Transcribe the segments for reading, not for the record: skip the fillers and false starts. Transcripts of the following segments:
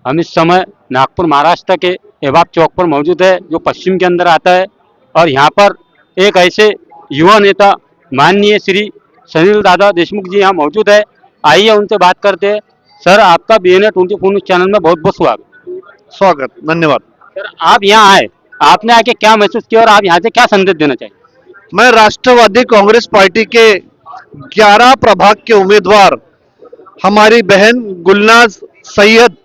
हम इस समय नागपुर महाराष्ट्र के एबाब चौक पर मौजूद है, जो पश्चिम के अंदर आता है। और यहाँ पर एक ऐसे युवा नेता माननीय श्री सनील दादा देशमुख जी यहाँ मौजूद है। आइए उनसे बात करते हैं। सर, आपका BNA 24 न्यूज चैनल में बहुत बहुत स्वागत, धन्यवाद। सर, आप यहाँ आए, आपने आके क्या महसूस किया और आप यहाँ से क्या संदेश देना चाहिए? मैं राष्ट्रवादी कांग्रेस पार्टी के 11 प्रभाग के उम्मीदवार हमारी बहन गुलनाज सैयद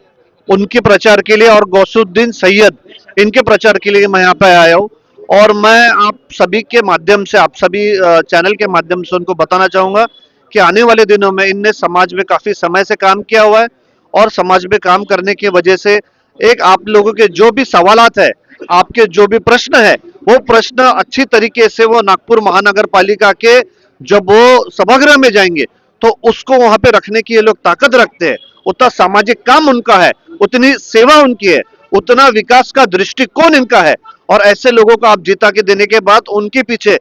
उनके प्रचार के लिए और गौसुद्दीन सैयद इनके प्रचार के लिए मैं यहाँ पे आया हूँ। और मैं आप सभी के माध्यम से, आप सभी चैनल के माध्यम से उनको बताना चाहूँगा कि आने वाले दिनों में इनने समाज में काफ़ी समय से काम किया हुआ है और समाज में काम करने की वजह से एक आप लोगों के जो भी सवालात है, आपके जो भी प्रश्न है, वो प्रश्न अच्छी तरीके से वो नागपुर महानगर पालिका के जब वो सभागृह में जाएंगे तो उसको वहां पे रखने की ये लोग ताकत रखते हैं। उतना सामाजिक काम उनका है, उतनी सेवा उनकी है, उतना विकास का दृष्टिकोण इनका है। और ऐसे लोगों को आप जीता के देने के बाद उनके पीछे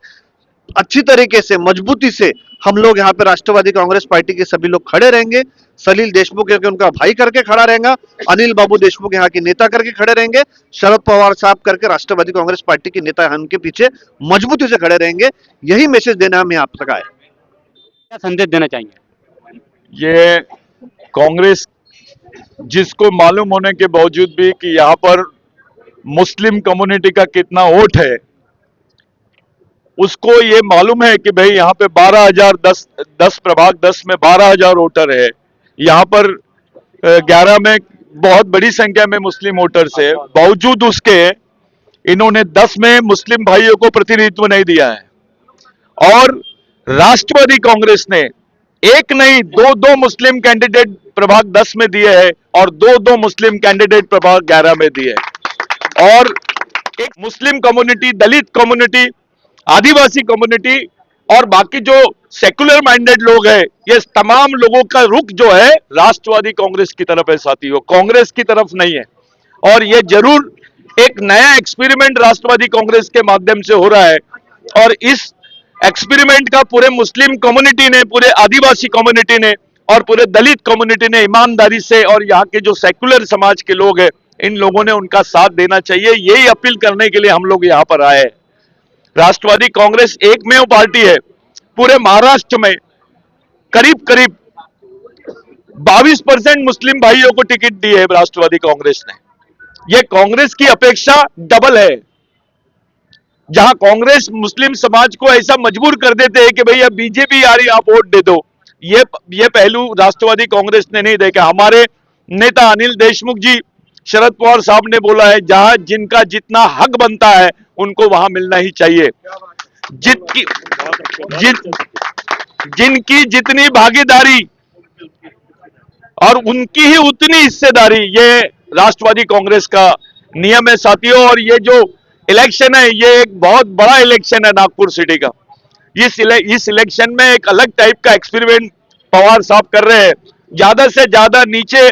अच्छी तरीके से, मजबूती से हम लोग यहाँ पे राष्ट्रवादी कांग्रेस पार्टी के सभी लोग खड़े रहेंगे। सलील देशमुख उनका भाई करके खड़ा रहेगा, अनिल बाबू देशमुख यहाँ के नेता करके खड़े रहेंगे, शरद पवार साहब करके राष्ट्रवादी कांग्रेस पार्टी के नेता उनके पीछे मजबूती से खड़े रहेंगे। यही मैसेज देना हम यहाँ तक आए। क्या संदेश देना चाहेंगे? ये कांग्रेस, जिसको मालूम होने के बावजूद भी कि यहाँ पर मुस्लिम कम्युनिटी का कितना वोट है, उसको ये मालूम है कि भाई यहाँ पे 12,000 10 प्रभाग 10 में 12,000 वोटर है। यहाँ पर 11 में बहुत बड़ी संख्या में मुस्लिम वोटर्स है। बावजूद उसके इन्होंने 10 में मुस्लिम भाइयों को प्रतिनिधित्व नहीं दिया है। और राष्ट्रवादी कांग्रेस ने एक नहीं दो मुस्लिम कैंडिडेट प्रभाग 10 में दिए हैं और दो मुस्लिम कैंडिडेट प्रभाग 11 में दिए हैं। और एक मुस्लिम कम्युनिटी, दलित कम्युनिटी, आदिवासी कम्युनिटी और बाकी जो सेकुलर माइंडेड लोग हैं, ये तमाम लोगों का रुख जो है राष्ट्रवादी कांग्रेस की तरफ है साथियों, कांग्रेस की तरफ नहीं है। और ये जरूर एक नया एक्सपेरिमेंट राष्ट्रवादी कांग्रेस के माध्यम से हो रहा है। और इस एक्सपेरिमेंट का पूरे मुस्लिम कम्युनिटी ने, पूरे आदिवासी कम्युनिटी ने और पूरे दलित कम्युनिटी ने ईमानदारी से, और यहाँ के जो सेकुलर समाज के लोग हैं, इन लोगों ने उनका साथ देना चाहिए। यही अपील करने के लिए हम लोग यहाँ पर आए हैं। राष्ट्रवादी कांग्रेस एकमेव पार्टी है पूरे महाराष्ट्र में, करीब करीब 22% मुस्लिम भाइयों को टिकट दी है राष्ट्रवादी कांग्रेस ने। यह कांग्रेस की अपेक्षा डबल है। जहां कांग्रेस मुस्लिम समाज को ऐसा मजबूर कर देते हैं कि भैया बीजेपी आ रही, आप वोट दे दो, ये पहलू राष्ट्रवादी कांग्रेस ने नहीं देखा। हमारे नेता अनिल देशमुख जी, शरद पवार साहब ने बोला है, जहां जिनका जितना हक बनता है उनको वहां मिलना ही चाहिए। जिनकी जितनी भागीदारी और उनकी ही उतनी हिस्सेदारी, ये राष्ट्रवादी कांग्रेस का नियम है साथियों। और ये जो इलेक्शन है, ये एक बहुत बड़ा इलेक्शन है नागपुर सिटी का। इस इलेक्शन में एक अलग टाइप का एक्सपेरिमेंट पवार साहब कर रहे हैं। ज्यादा से ज्यादा नीचे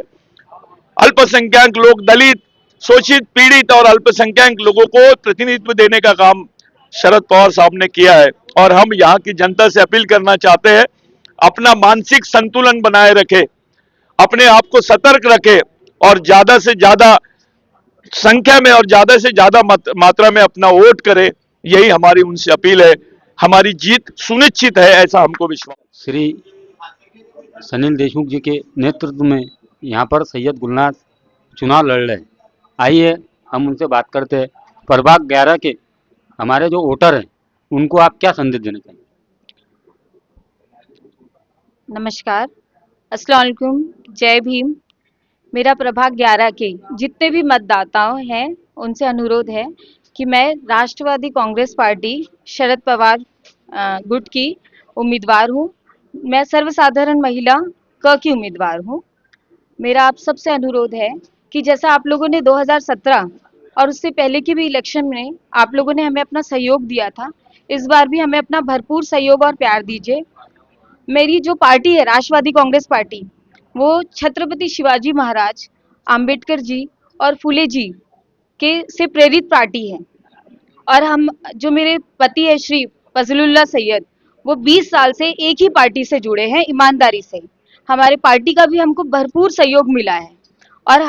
अल्पसंख्यक लोग, दलित, शोषित, पीड़ित और अल्पसंख्यक लोगों को प्रतिनिधित्व देने का काम शरद पवार साहब ने किया है। और हम यहाँ की जनता से अपील करना चाहते हैं, अपना मानसिक संतुलन बनाए रखे, अपने आप को सतर्क रखे और ज्यादा से ज्यादा संख्या में और ज्यादा से ज्यादा मात्रा में अपना वोट करे। यही हमारी उनसे अपील है। हमारी जीत सुनिश्चित है, ऐसा हमको विश्वास। श्री सनील देशमुख जी के नेतृत्व में यहाँ पर सैयद गुलनाज चुनाव लड़ रहे हैं। आइए हम उनसे बात करते हैं। प्रभाग 11 के हमारे जो वोटर हैं, उनको आप क्या संदेश देना चाहिए? नमस्कार, अस्सलाम वालेकुम, जय भीम। मेरा प्रभाग 11 के जितने भी मतदाताओं हैं उनसे अनुरोध है कि मैं राष्ट्रवादी कांग्रेस पार्टी शरद पवार गुट की उम्मीदवार हूँ। मैं सर्वसाधारण महिला क की उम्मीदवार हूँ। मेरा आप सबसे अनुरोध है कि जैसा आप लोगों ने 2017 और उससे पहले की भी इलेक्शन में आप लोगों ने हमें अपना सहयोग दिया था, इस बार भी हमें अपना भरपूर सहयोग और प्यार दीजिए। मेरी जो पार्टी है राष्ट्रवादी कांग्रेस पार्टी, वो छत्रपति शिवाजी महाराज, अंबेडकर जी और फुले जी के से प्रेरित पार्टी है। और हम, जो मेरे पति है श्री फजलुल्लाह सैयद, वो 20 साल से एक ही पार्टी से जुड़े हैं ईमानदारी से। हमारे पार्टी का भी हमको भरपूर सहयोग मिला है और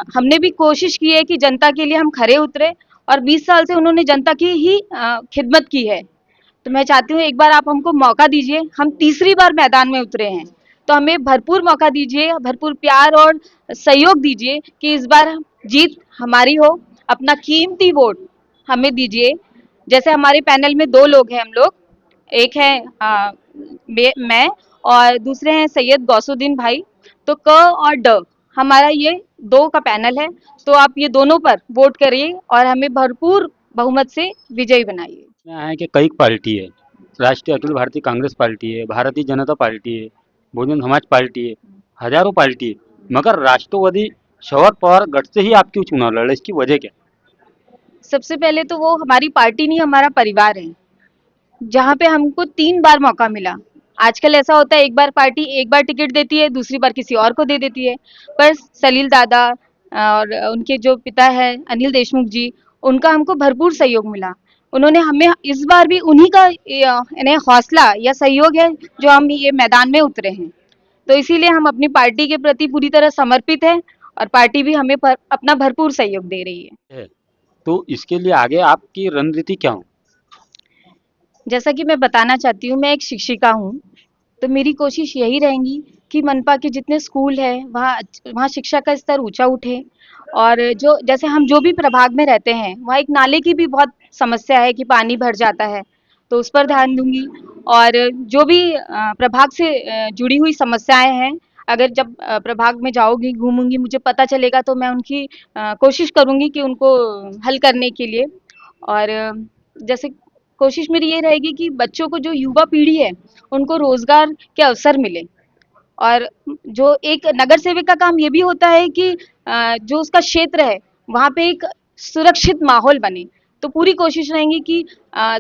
हमने भी कोशिश की है कि जनता के लिए हम खरे उतरे, और 20 साल से उन्होंने जनता की ही खिदमत की है। तो मैं चाहती हूँ एक बार आप हमको मौका दीजिए, हम तीसरी बार मैदान में उतरे हैं, तो हमें भरपूर मौका दीजिए, भरपूर प्यार और सहयोग दीजिए कि इस बार जीत हमारी हो। अपना कीमती वोट हमें दीजिए। जैसे हमारे पैनल में 2 लोग हैं हम लोग, एक है मैं और दूसरे हैं सैयद गौसुद्दीन भाई। तो क और ड हमारा ये 2 का पैनल है, तो आप ये दोनों पर वोट करिए और हमें भरपूर बहुमत से विजयी बनाइए। में है कि कई पार्टी है, राष्ट्रीय अखिल भारतीय कांग्रेस पार्टी है, भारतीय जनता पार्टी है, बहुजन समाज पार्टी है, हजारों पार्टी है, मगर राष्ट्रवादी शरद पवार गट से ही आप क्यों चुनाव लड़ रहे, इसकी वजह क्या? सबसे पहले तो वो हमारी पार्टी नहीं, हमारा परिवार है, जहाँ पे हमको 3 बार मौका मिला। आजकल ऐसा होता है, एक बार पार्टी एक बार टिकट देती है, दूसरी बार किसी और को दे देती है। पर सलील दादा और उनके जो पिता हैं अनिल देशमुख जी, उनका हमको भरपूर सहयोग मिला। उन्होंने हमें इस बार भी उन्हीं का यानी हौसला या सहयोग है जो हम ये मैदान में उतरे हैं। तो इसीलिए हम अपनी पार्टी के प्रति पूरी तरह समर्पित हैं और पार्टी भी हमें अपना भरपूर सहयोग दे रही है। तो इसके लिए आगे आपकी रणनीति क्या हो? जैसा कि मैं बताना चाहती हूँ, मैं एक शिक्षिका हूँ, तो मेरी कोशिश यही रहेगी कि मनपा के जितने स्कूल हैं वहाँ शिक्षा का स्तर ऊंचा उठे। और जो जैसे हम जो भी प्रभाग में रहते हैं, वहाँ एक नाले की भी बहुत समस्या है कि पानी भर जाता है, तो उस पर ध्यान दूंगी। और जो भी प्रभाग से जुड़ी हुई समस्याएं हैं, अगर जब प्रभाग में जाऊंगी घूमूंगी मुझे पता चलेगा, तो मैं उनकी कोशिश करूंगी कि उनको हल करने के लिए। और जैसे कोशिश मेरी ये रहेगी कि बच्चों को, जो युवा पीढ़ी है, उनको रोजगार के अवसर मिले। और जो एक नगर सेवक का काम ये भी होता है कि जो उसका क्षेत्र है वहाँ पे एक सुरक्षित माहौल बने। तो पूरी कोशिश रहेगी कि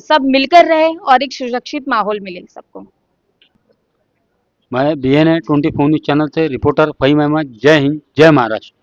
सब मिलकर रहे और एक सुरक्षित माहौल मिले सबको। मैं BNA 24 न्यूज चैनल से रिपोर्टर फहीम अहमद। जय हिंद, जय महाराष्ट्र।